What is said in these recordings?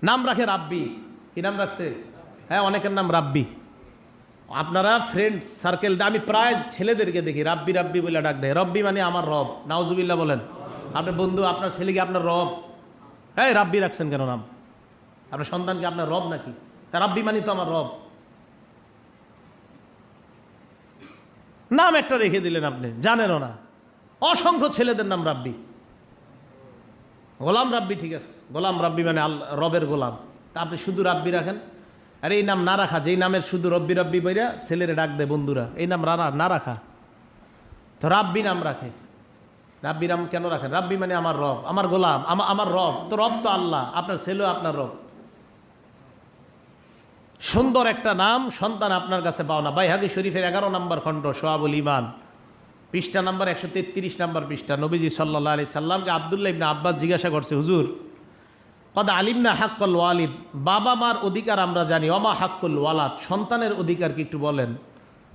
নাম রাখে রাব্বি। কি নাম রাখছে? হ্যাঁ, অনেকের নাম রাব্বি। আপনারা ফ্রেন্ড সার্কেল, আমি প্রায় ছেলেদেরকে দেখি রাব্বি রাব্বি বলে ডাক দেয়। রব্বি মানে আমার রব, নাউজুবিল্লাহ বলেন। আপনার বন্ধু, আপনার ছেলে কি আপনার রব? হ্যাঁ, রাব্বি রাখছেন কেন নাম? আপনার সন্তান কি আপনার রব নাকি? তা রাব্বি মানে তো আমার রব। নাম একটা রেখে দিলেন, আপনি জানেনও না। অসংখ্য ছেলেদের নাম রাব্বি। গোলাম রাব্বি, ঠিক আছে, গোলাম রাব্বি মানে রবের গোলাম। তা আপনি শুধু রাব্বি রাখেন। আর এই নাম না রাখা, যেই নামের শুধু রব্বি রব্বি বইরা ছেলেরে ডাক দেয় বন্ধুরা, এই নাম না রাখা। তো রাব্বি নাম রাখে। রাব্বি নাম কেন রাখেন? রাব্বি মানে আমার রব, আমার গোলাম, আমার রব। তো রব তো আল্লাহ, আপনার ছেলেও আপনার রব। সুন্দর একটা নাম সন্তান আপনার কাছে পাওনা। বাইহাকী শরীফের 11 নম্বর খণ্ড, শোয়াবুল ঈমান, পৃষ্ঠা নাম্বার 133 নম্বর পৃষ্ঠা। নবীজি সাল্লাল্লাহু আলাইহি সাল্লামকে আব্দুল্লাহ ইবনে আব্বাস জিজ্ঞাসা করছে, হুজুর, কদ আলিমনা হাক্কুল ওয়ালিদ, বাবা মার অধিকার আমরা জানি, ওমা হাক্কুল ওয়ালাদ, সন্তানের অধিকার কি একটু বলেন?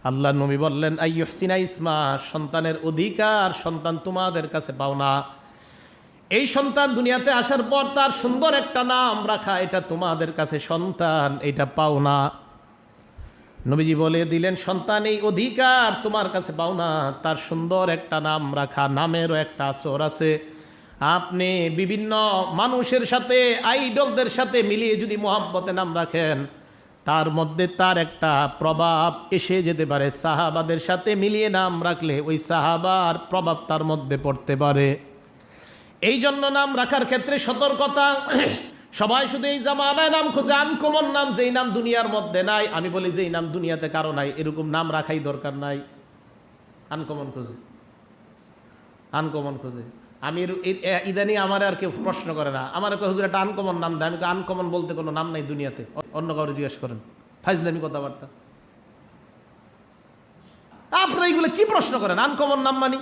আল্লাহ নবী বললেন, আইয়ুহসিনা ইসমা, সন্তানের অধিকার সন্তান তোমাদের কাছে পাও না। এই সন্তান দুনিয়াতে আসার পর তার সুন্দর একটা নাম রাখা, এটা তোমাদের কাছে সন্তান এটা পাও না। নবীজি বলে দিলেন, সন্তান এই অধিকার তোমার কাছে পাও না, তার সুন্দর একটা নাম রাখা, নামেরও একটা আসর আছে। আপনি বিভিন্ন মানুষের সাথে, আইডলদের সাথে মিলিয়ে যদি মোহাব্বতে নাম রাখেন, তার মধ্যে তার একটা প্রভাব এসে যেতে পারে। সাহাবাদের সাথে মিলিয়ে নাম রাখলে ওই সাহাবার প্রভাব তার মধ্যে পড়তে পারে। এই জন্য নাম রাখার ক্ষেত্রে সতর্কতা। সবাই শুধু এই জামানায় নাম খোঁজে, আনকমন নাম, যেই নাম দুনিয়ার মধ্যে নাই। আমি বলি যেই নাম দুনিয়াতে কারো নাই, এরকম নাম রাখাই দরকার নাই। আনকমন খোঁজে, আনকমন খোঁজে। আমি ইদানি আমার আর কেউ প্রশ্ন করে না, আমার হুজুর একটা আনকমন নাম দেয়। আমি আনকমন বলতে কোনো নাম নাই দুনিয়াতে, অন্য কাউরে জিজ্ঞেস করেন। ফাইজলামি কথাবার্তা। আপনারা এইগুলো কি প্রশ্ন করেন? আনকমন নাম মানি?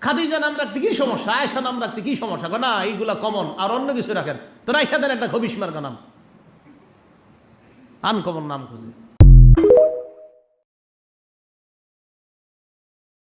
খাদিজা নাম রাখতে কি সমস্যা? আয়েশা নাম রাখতে কি সমস্যা? না, এইগুলা কমন, আর অন্য কিছু রাখেন তো রাইখা দেন একটা খবিশ মার্কা নাম। আনকমন নাম খুঁজে।